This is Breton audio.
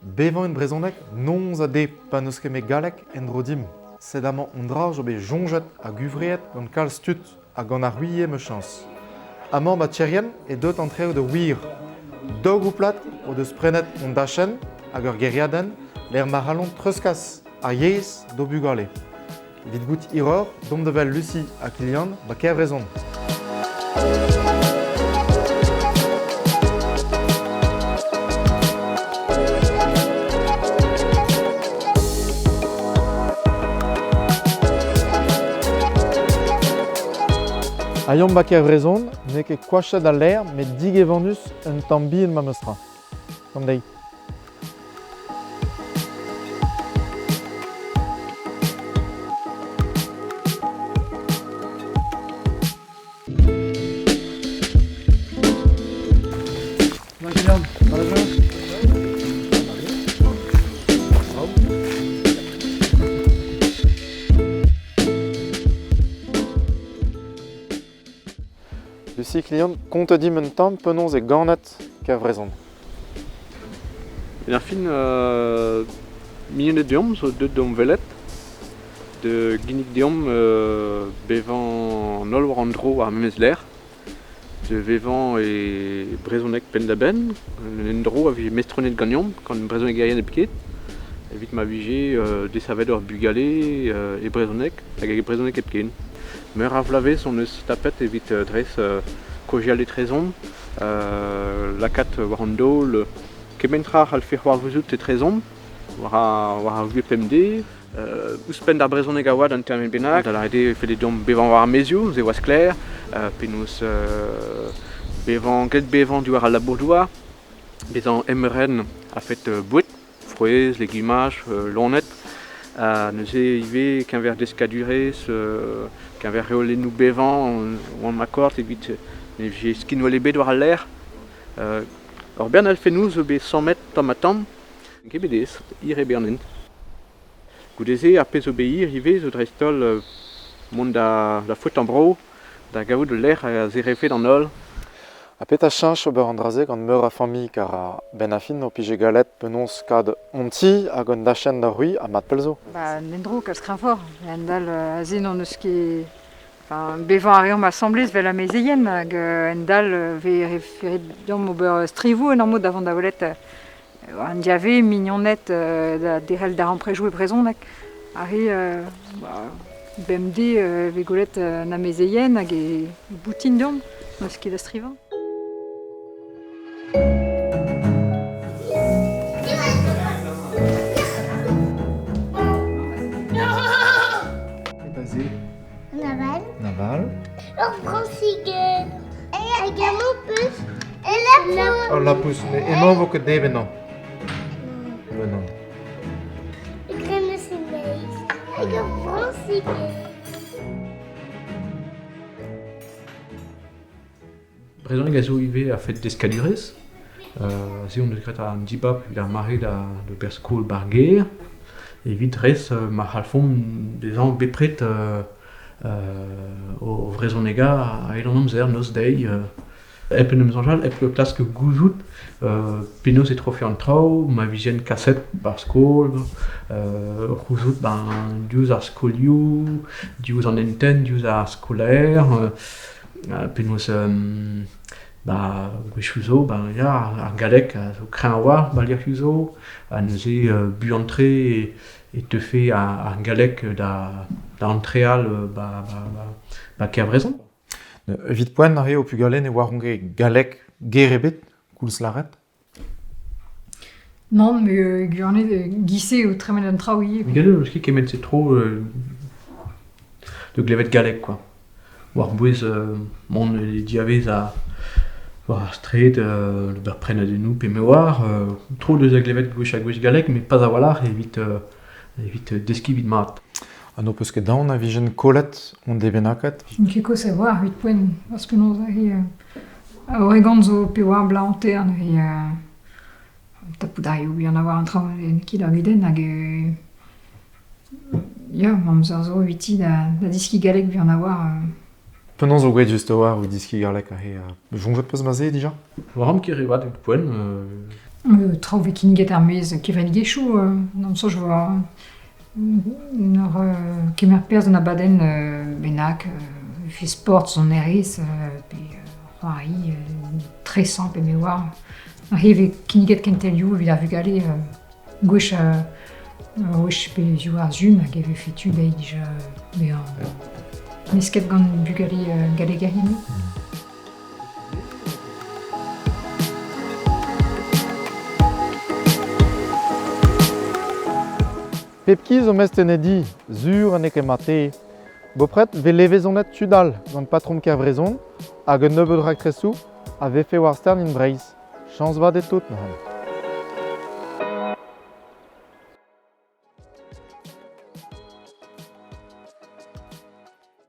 Bevan en brezhoneg, nonz a dep pa neus ket me galek en drodim. Sed amañ on dra jo bet jonget a guvreet gant kal stut a gant ar huiye me chans. Amañ ba tcherien e deut an treo de wir. Dog ou plat o deus prenet on dachen hag ur geriaden l'er maralon treuskas a yeiz do bugale. Evit gout iror, dom devel Lucie a Kilian ba kevrezon. Aion ba kevrezon, ne ket koachet a l'air, met dig e vanus un tambi en ma meustra. Comme dei. Lucie Kilian, compte dim un tamm penons e ganet kevrezon. En ar fin, milionet deomp, zo deut deomp velet, de ginnig deomp bevan nol war an dro ar memez ler, de vevan e brezonek pen da ben, en dro a vi mestronet gagnant, kan brezonek gaien e piket, evit ma vije desavet ur bugale e brezonek, hag e brezonek e piken. Meur a vlavez on eus tapet evit dres kojial e trezon, lakat war an daol, kementra al fe c'hoar vouzout e trezon, war a vuet pemde, ouspenn d'ar brezonek a oad an termen bennak, da la ede fe de dom bevan war ar mezioù, ze oaz kler, penaos bevan, get bevan diwar al labourdouar, bezan emmeren a fet bouet, frouez, legumaj, lonet, neuze ive qu'un verre d'escadurez, qu'un verre reolennou bevan, ou an makort evit j'ai skinwale bet war al l'air. Or bern al fennoù zo bet 100 met tamm a tamm, ket bedez, ir e bernent. Goudeze ar pez zo bet ir ive zo drestol mont da faot an bro, da gavout de l'air a zerefet an ol. A pet a chanch ober an drazek an meur a familh kar a ben a fin o pije galet penons kad onti hag an dachen da rui a mat pelzo. Ba, nendro kalz kreñvor, en dal a zin an eus ket... Bevan a reomp assemblez vel a mezeien hag en dal ve referet deomp ober strivou en an mod avant da volet an diave mignonet da derel d'ar amprejou e brezonek. Ari bemde ve golet na mezeien hag e boutin deomp neus ket da strivañ. Naval. Alors, Francigel. Et également Puce. Et la pousse. Oh la pousse, mais emañ vo ket devenañ. Venañ. Et crème de et Francigel. Brezonek a zo ive a fet d'escadurez, se on eus gret an dibab evit ar mare da ber skol bar-gêr, evit dres ma c'halfont bezañ bepret o vrezonega a elan amzer noz dei, ep en eus anjal, ep klask gouzout, penaos e trofe an traoù, ma vizien kaset bar skol, gouzout diouz ar skolioù, diouz an enten, diouz ar skolaer, penaos gwech ya ar galek a zo kreñv a war balier zo, a neuze buantre e teufe ar galek da antreal kevrezon. Evit poent ar re o pugalen e warronge galek gerebet koulz laret. Non, mais gurnet gisse o tremen an traoù. Gade eus ket kemet se tro de glevet galek, quoi. War bouez mont e diavez a war stret ber prenet ennou pe me war, tro deus a glevet gwech a gwech galek, mais pas a walar evit deskivit mat. An o peus ket daon a vijen kolet on devenaket. N'ket ket se war 8 poen, parce que nous a oregon zo pe war blaante an tapout ari ou an a war an traoù en kid ar guden hag ya, mamzer zo eviti da diski galek vi an a war. Penaos zo gwelet just a war ou diski garlek a he jonget peus ma se dija? Waram ket revat 8 poen, Traoù vez kinniget ar mez kevret gechou, n'am so je vois kemer perzh an abadenn bennak, fe sport son eriz, pe c'hoari tresan pe me war. Ar heve kinniget kentelioù evit ar vugale gwech pe vioù ar zun hag eve fetu beid dija an mesket gant bugale galegeriennoù. Pep kiz o mestenedi, sur an eke mate, bopret ve levezonet tudal gant patrom kervrezon hag un nebeud raktresou a vefe war stern in Breizh. Chans va de tout, non.